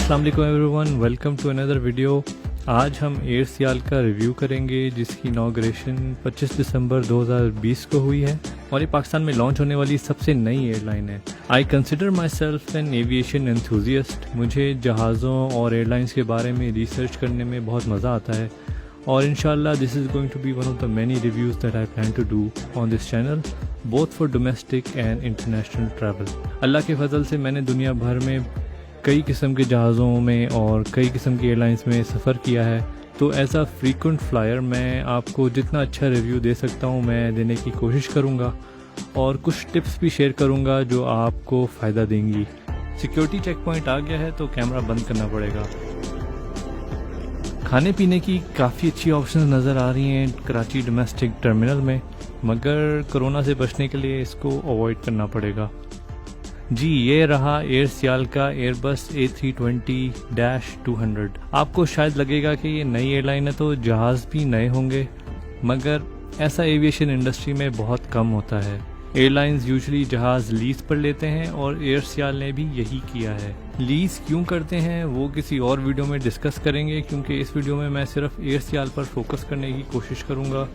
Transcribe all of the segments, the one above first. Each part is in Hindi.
अस्सलाम वालेकुम everyone, welcome to another video. आज हम एयर सियाल का रिव्यू करेंगे जिसकी इनॉग्रेशन 25 दिसंबर 2020 को हुई है और ये पाकिस्तान में लॉन्च होने वाली सबसे नई एयरलाइन है। I consider my self N aviation enthusiast. मुझे जहाज़ों और एयरलाइंस के बारे में रिसर्च करने में बहुत मज़ा आता है और इंशाल्लाह this is going to be one of the many reviews that I plan to do on this channel, both for domestic and international travel. अल्लाह के फजल से मैंने दुनिया भर में कई किस्म के जहाज़ों में और कई किस्म की एयरलाइंस में सफ़र किया है, तो एज अ फ्रीक्वेंट फ्लायर मैं आपको जितना अच्छा रिव्यू दे सकता हूँ मैं देने की कोशिश करूँगा और कुछ टिप्स भी शेयर करूँगा जो आपको फ़ायदा देंगी। सिक्योरिटी चेक पॉइंट आ गया है तो कैमरा बंद करना पड़ेगा। खाने पीने की काफ़ी अच्छी ऑप्शंस नज़र आ रही हैं कराची डोमेस्टिक टर्मिनल में, मगर कोरोना से बचने के लिए इसको अवॉइड करना पड़ेगा। जी, ये रहा एयर सियाल का एयरबस A320-200। आपको शायद लगेगा कि ये नई एयरलाइन है तो जहाज़ भी नए होंगे, मगर ऐसा एविएशन इंडस्ट्री में बहुत कम होता है। एयरलाइंस यूजुअली जहाज़ लीज पर लेते हैं और एयर सियाल ने भी यही किया है। लीज क्यों करते हैं वो किसी और वीडियो में डिस्कस करेंगे, क्योंकि इस वीडियो में मैं सिर्फ एयर सियाल पर फोकस करने की कोशिश करूँगा।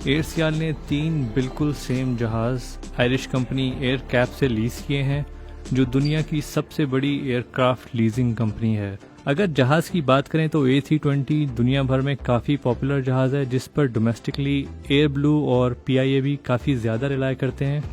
एयर सियाल ने 3 बिल्कुल सेम जहाज़ आयरिश कंपनी एयर कैप से लीज किए हैं, जो दुनिया की सबसे बड़ी एयरक्राफ्ट लीजिंग कंपनी है। अगर जहाज़ की बात करें तो A320 दुनिया भर में काफ़ी पॉपुलर जहाज़ है, जिस पर डोमेस्टिकली एयर ब्लू और PIA भी काफ़ी ज़्यादा रिलाय करते हैं।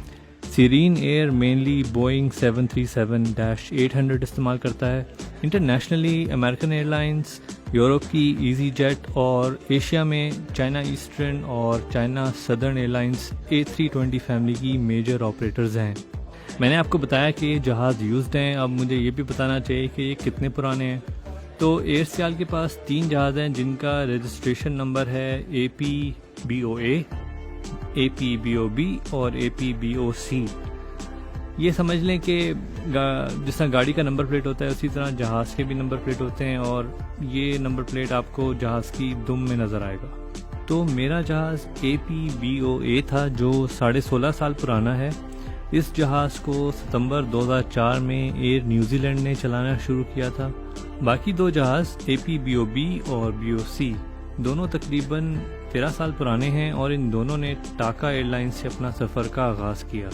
सीरीन एयर मेनली बोइंग 737-800 इस्तेमाल करता है। इंटरनेशनली अमेरिकन एयरलाइंस, यूरोप की ईजी जेट और एशिया में चाइना ईस्टर्न और China southern airlines A320 family की मेजर ऑपरेटर्स हैं। मैंने आपको बताया कि ये जहाज़ यूज्ड हैं, अब मुझे ये भी बताना चाहिए कि ये कितने पुराने हैं। तो एयर सियाल के पास 3 जहाज़ हैं जिनका रजिस्ट्रेशन नंबर है APBOA, APBOB और APBOC। ये समझ लें कि जिस तरह गाड़ी का नंबर प्लेट होता है उसी तरह जहाज़ के भी नंबर प्लेट होते हैं और ये नंबर प्लेट आपको जहाज़ की दुम में नज़र आएगा। तो मेरा जहाज़ APBOA था जो 16.5 साल पुराना है। इस जहाज़ को सितंबर 2004 में एयर न्यूजीलैंड ने चलाना शुरू किया था। बाकी 2 जहाज़ APBOB और BOC दोनों तकरीबन 13 साल पुराने हैं और इन दोनों ने टाका एयरलाइंस से अपना सफ़र का आगाज़ किया।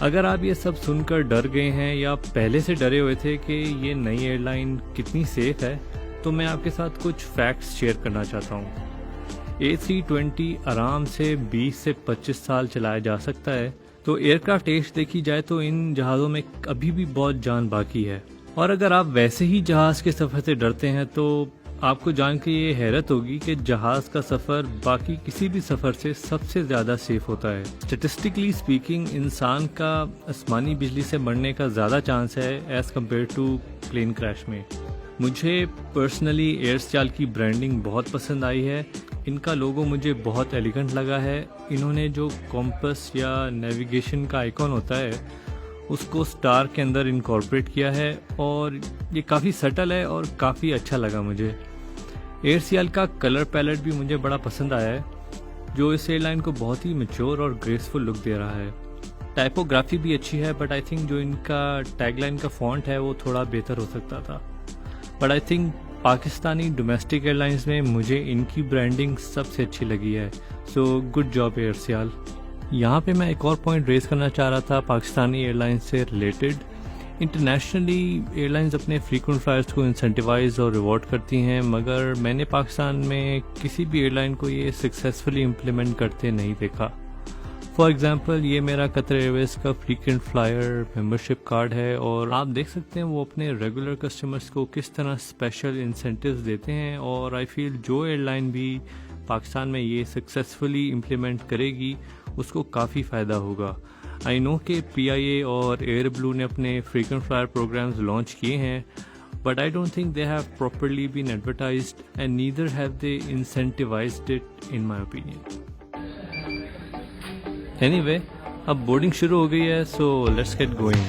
अगर आप ये सब सुनकर डर गए हैं या पहले से डरे हुए थे कि ये नई एयरलाइन कितनी सेफ है, तो मैं आपके साथ कुछ फैक्ट्स शेयर करना चाहता हूँ। A320 आराम से 20 से 25 साल चलाया जा सकता है। तो एयरक्राफ्ट एज देखी जाए तो इन जहाज़ों में अभी भी बहुत जान बाकी है। और अगर आप वैसे ही जहाज़ के सफ़र से डरते हैं तो आपको जान के ये हैरत होगी कि जहाज़ का सफ़र बाकी किसी भी सफ़र से सबसे ज़्यादा सेफ होता है। स्टेटिस्टिकली स्पीकिंग इंसान का आसमानी बिजली से मरने का ज़्यादा चांस है as compared to plane crash में। मुझे पर्सनली एयर सियाल की ब्रांडिंग बहुत पसंद आई है। इनका लोगो मुझे बहुत एलिगेंट लगा है। इन्होंने जो कॉम्पस या नेविगेशन का आइकॉन होता है उसको स्टार के अंदर इनकॉर्पोरेट किया है और ये काफ़ी सटल है और काफ़ी अच्छा लगा मुझे। एयर सियाल का कलर पैलेट भी मुझे बड़ा पसंद आया है, जो इस एयरलाइन को बहुत ही मैच्योर और ग्रेसफुल लुक दे रहा है। टाइपोग्राफी भी अच्छी है, बट आई थिंक जो इनका टैगलाइन का फॉन्ट है वो थोड़ा बेहतर हो सकता था। But I think Pakistani domestic airlines में मुझे इनकी ब्रांडिंग सबसे अच्छी लगी है। सो गुड जॉब एयर सियाल। यहाँ पे मैं एक और पॉइंट रेज करना चाह रहा था पाकिस्तानी एयरलाइंस से रिलेटेड। इंटरनेशनली एयरलाइंस अपने फ्रीक्वेंट फ्लायर्स को इंसेंटिवाइज और रिवॉर्ड करती हैं, मगर मैंने पाकिस्तान में किसी भी एयरलाइन को ये सक्सेसफुली इम्प्लीमेंट करते नहीं देखा। फॉर एग्जांपल ये मेरा कतर एयरवेज का फ्रीक्वेंट फ्लायर मेंबरशिप कार्ड है और आप देख सकते हैं वो अपने रेगुलर कस्टमर्स को किस तरह स्पेशल इंसेंटिव्स देते हैं और आई फील जो एयरलाइन भी पाकिस्तान में ये सक्सेसफुली इम्प्लीमेंट करेगी उसको काफ़ी फ़ायदा होगा। आई नो कि PIA और एयर ब्लू ने अपने फ्रीक्वेंट फ्लायर प्रोग्राम्स लॉन्च किए हैं, but I don't think they have properly been advertised and neither have they incentivised it in my opinion. Anyway, अब बोर्डिंग शुरू हो गई है, so let's get going.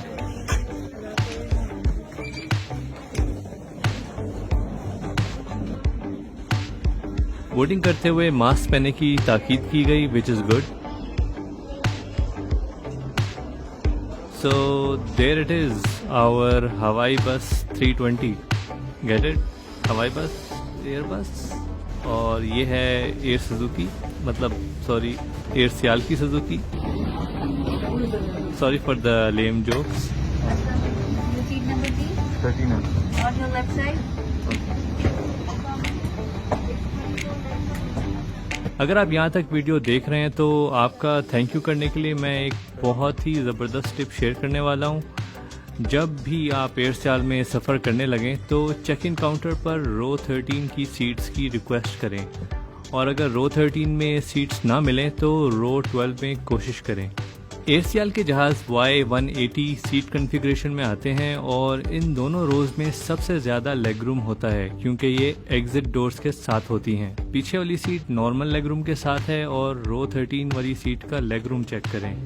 Boarding करते हुए मास्क पहनने की ताकीद की गई, which is good. So there it is, our Hawaii bus 320. Get it, हवाई बस, एयर बस। और ये है एयर सुजुकी, मतलब सॉरी एयर सियाल की Suzuki. Sorry for the lame jokes. Seat number 13 on your left side. अगर आप यहाँ तक वीडियो देख रहे हैं तो आपका थैंक यू करने के लिए मैं एक बहुत ही ज़बरदस्त टिप शेयर करने वाला हूँ। जब भी आप एयर सियाल में सफ़र करने लगें तो चेक इन काउंटर पर रो 13 की सीट्स की रिक्वेस्ट करें, और अगर रो 13 में सीट्स ना मिलें तो रो 12 में कोशिश करें। एयर सियाल के जहाज़ Y180 सीट कॉन्फ़िगरेशन में आते हैं और इन दोनों रोज़ में सबसे ज़्यादा लेग रूम होता है क्योंकि ये एग्जिट डोर्स के साथ होती हैं। पीछे वाली सीट नॉर्मल लेग रूम के साथ है और रो 13 वाली सीट का लेग रूम चेक करें।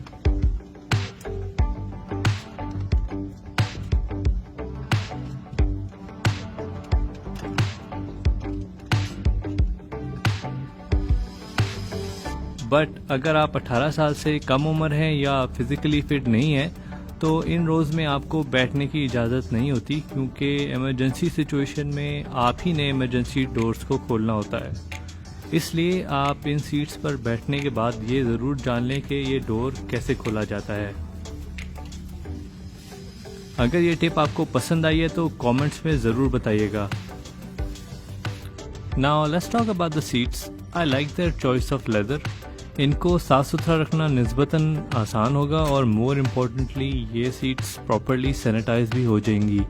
बट अगर आप 18 साल से कम उम्र हैं या फिज़िकली फिट नहीं हैं तो इन रोज़ में आपको बैठने की इजाज़त नहीं होती क्योंकि इमरजेंसी सिचुएशन में आप ही ने इमरजेंसी डोर्स को खोलना होता है। इसलिए आप इन सीट्स पर बैठने के बाद ये ज़रूर जान लें कि ये डोर कैसे खोला जाता है। अगर ये टिप आपको पसंद आई है तो कमेंट्स में ज़रूर बताइएगा। Now let's talk about the seats. I like their choice of leather. इनको साफ़ सुथरा रखना निस्बतन आसान होगा और मोर इम्पोर्टेंटली ये सीट्स प्रॉपरली सैनिटाइज भी हो जाएंगी।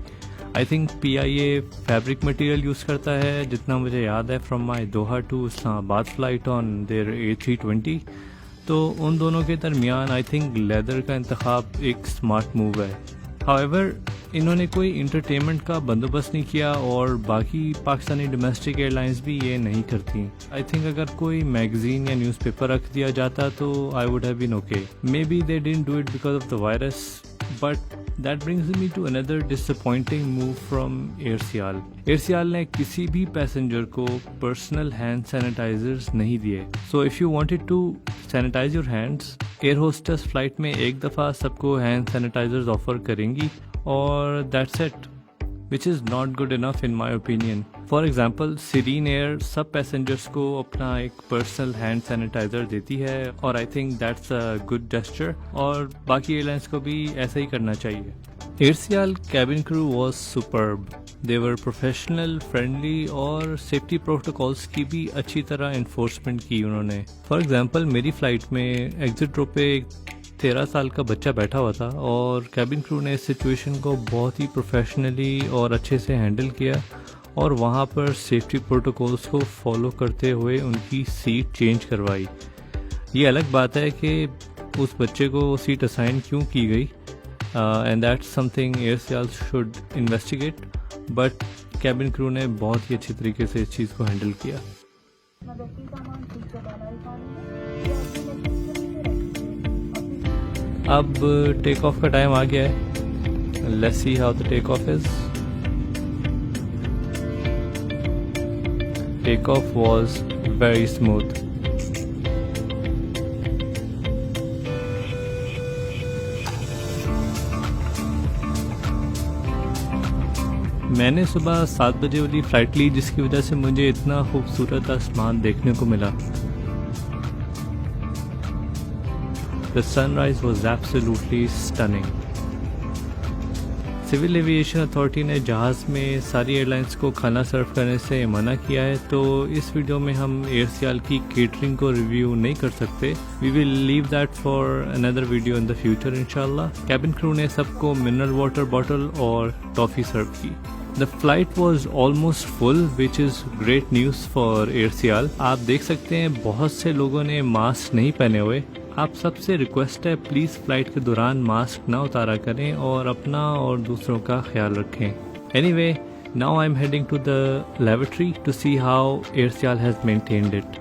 I think PIA fabric material use करता है जितना मुझे याद है from my Doha to Islamabad flight on their A320। तो उन दोनों के दरमियान आई थिंक लेदर का इंतखाब एक स्मार्ट मूव है। हाउएवर इन्होंने कोई इंटरटेनमेंट का बंदोबस्त नहीं किया और बाकी पाकिस्तानी डोमेस्टिक एयरलाइंस भी ये नहीं करती। आई थिंक अगर कोई मैगजीन या न्यूज़पेपर रख दिया जाता तो I would have been okay. Maybe they didn't do it because of the virus, but that brings me to another disappointing move from Air Sial. Air Sial ने किसी भी पैसेंजर को पर्सनल हैंड सैनिटाइजर्स नहीं दिए। So if you wanted to sanitize your hands, air hostess flight में एक दफ़ा सबको हैंड सैनिटाइजर्स ऑफर करेंगी और that's it, which is not good enough in my opinion. For example serene air सब पैसेंजर्स को अपना एक पर्सनल हैंड सैनिटाइजर देती है और I think that's a good gesture, और बाकी एयरलाइंस को भी ऐसा ही करना चाहिए। Air Sial cabin crew was superb. They were professional, friendly और सेफ्टी प्रोटोकॉल्स की भी अच्छी तरह इन्फोर्समेंट की उन्होंने। फॉर एग्जाम्पल मेरी फ़्लाइट में एग्जिट रो पे 13 साल का बच्चा बैठा हुआ था और कैबिन क्रू ने इस सिचुएशन को बहुत ही प्रोफेशनली और अच्छे से हैंडल किया और वहाँ पर सेफ्टी प्रोटोकॉल्स को फॉलो करते हुए उनकी सीट चेंज करवाई। ये अलग बात है कि उस बच्चे को सीट असाइन क्यों की गई, and that's something air Sial should investigate, but cabin crew ने बहुत ही अच्छी तरीके से इस चीज़ को हैंडल किया। अब टेक ऑफ का टाइम आ गया है। Let's see how the take off is. Take off was very smooth. मैंने सुबह 7 बजे वाली फ़्लाइट ली जिसकी वजह से मुझे इतना खूबसूरत आसमान देखने को मिला। The sunrise was absolutely stunning. Civil aviation authority ने जहाज़ में सारी एयरलाइंस को खाना सर्व करने से मना किया है, तो इस वीडियो में हम एयर सियाल की केटरिंग को रिव्यू नहीं कर सकते। We will leave that for another video in the future इंशाल्लाह। कैबिन क्रू ने सबको मिनरल वाटर बॉटल और टॉफ़ी सर्व की। The flight was almost full which is great news for air Sial. आप देख सकते हैं बहुत से लोगों ने मास्क नहीं पहने हुए। आप सबसे रिक्वेस्ट है प्लीज़ फ़्लाइट के दौरान मास्क ना उतारा करें और अपना और दूसरों का ख्याल रखें। Anyway, now I am heading to the laboratory to see how air Sial has maintained it.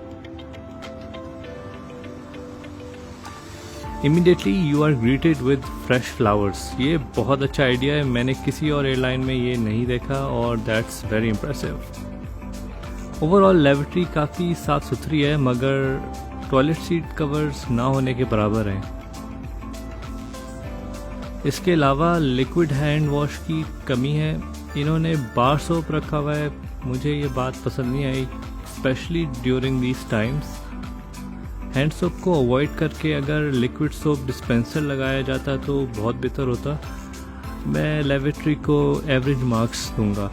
Immediately you are greeted with fresh flowers. ये बहुत अच्छा आइडिया है, मैंने किसी और एयरलाइन में ये नहीं देखा और that's very impressive. Overall laboratory काफ़ी साफ़ सुथरी है मगर टॉयलेट सीट कवर्स ना होने के बराबर हैं। इसके अलावा लिक्विड हैंड वॉश की कमी है इन्होंने बार सोप रखा हुआ है, मुझे ये बात पसंद नहीं आई, especially during these times. Hand soap को अवॉइड करके अगर लिक्विड सोप डिस्पेंसर लगाया जाता तो बहुत बेहतर होता। मैं लेवेट्री को एवरेज मार्क्स दूंगा।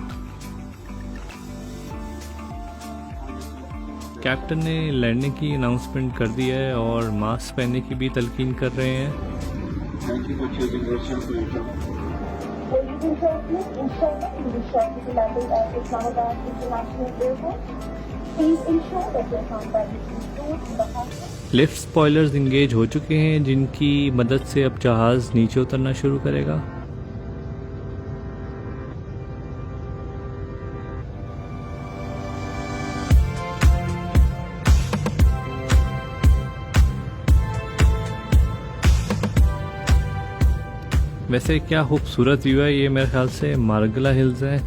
कैप्टन ने लैंडिंग की अनाउंसमेंट कर दी है और मास्क पहनने की भी तलकीन कर रहे हैं। Thank you for choosing Russian for your travel. Ladies and gentlemen, inshallah, you will shortly landing at Islamabad International Airport. Please ensure that your hand-baggage is stored in the hospital. Lift spoilers engage हो चुके हैं, जिनकी मदद से अब जहाज़ नीचे उतरना शुरू करेगा। वैसे क्या खूबसूरत व्यू है ये, मेरे ख्याल से मार्गला हिल्स हैं,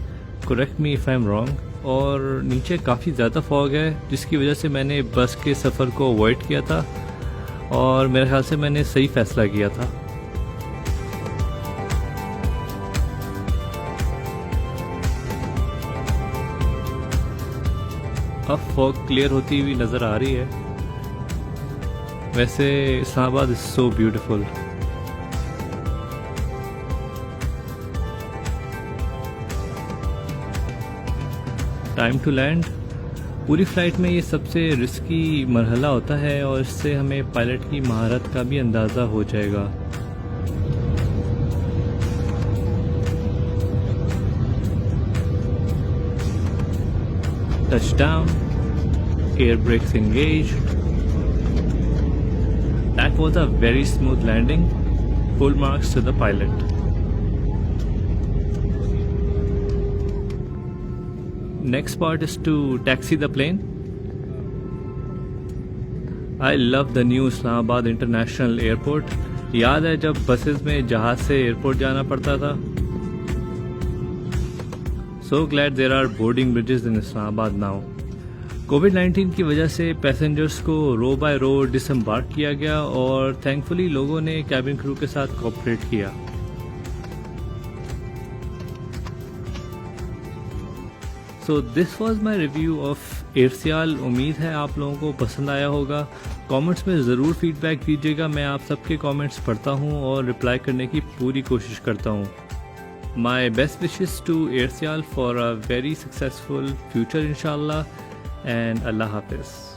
correct me if I am wrong. और नीचे काफ़ी ज़्यादा फॉग है, जिसकी वजह से मैंने बस के सफ़र को अवॉइड किया था और मेरे ख्याल से मैंने सही फैसला किया था। अब फॉग क्लियर होती हुई नज़र आ रही है। वैसे Islamabad is so beautiful. Time to land. पूरी फ़्लाइट में ये सबसे रिस्की मरहला होता है और इससे हमें पायलट की महारत का भी अंदाज़ा हो जाएगा। Touchdown, air brakes engaged. That was a very smooth landing. Full marks to the pilot. Next part is to taxi the plane. I love the new Islamabad International Airport. याद है जब बसेस में जहाज से एयरपोर्ट जाना पड़ता था। So glad there are boarding bridges in Islamabad now. कोविड-19 की वजह से पैसेंजर्स को रो बाय रो डिसम्बार्क किया गया और थैंकफुली लोगों ने कैबिन क्रू के साथ कोऑपरेट किया। So this was my review of AirSial. उम्मीद है आप लोगों को पसंद आया होगा। कमेंट्स में ज़रूर फीडबैक दीजिएगा, मैं आप सबके कमेंट्स पढ़ता हूँ और रिप्लाई करने की पूरी कोशिश करता हूँ। My best wishes to AirSial for a very successful future इंशाल्लाह, एंड अल्लाह हाफिज़।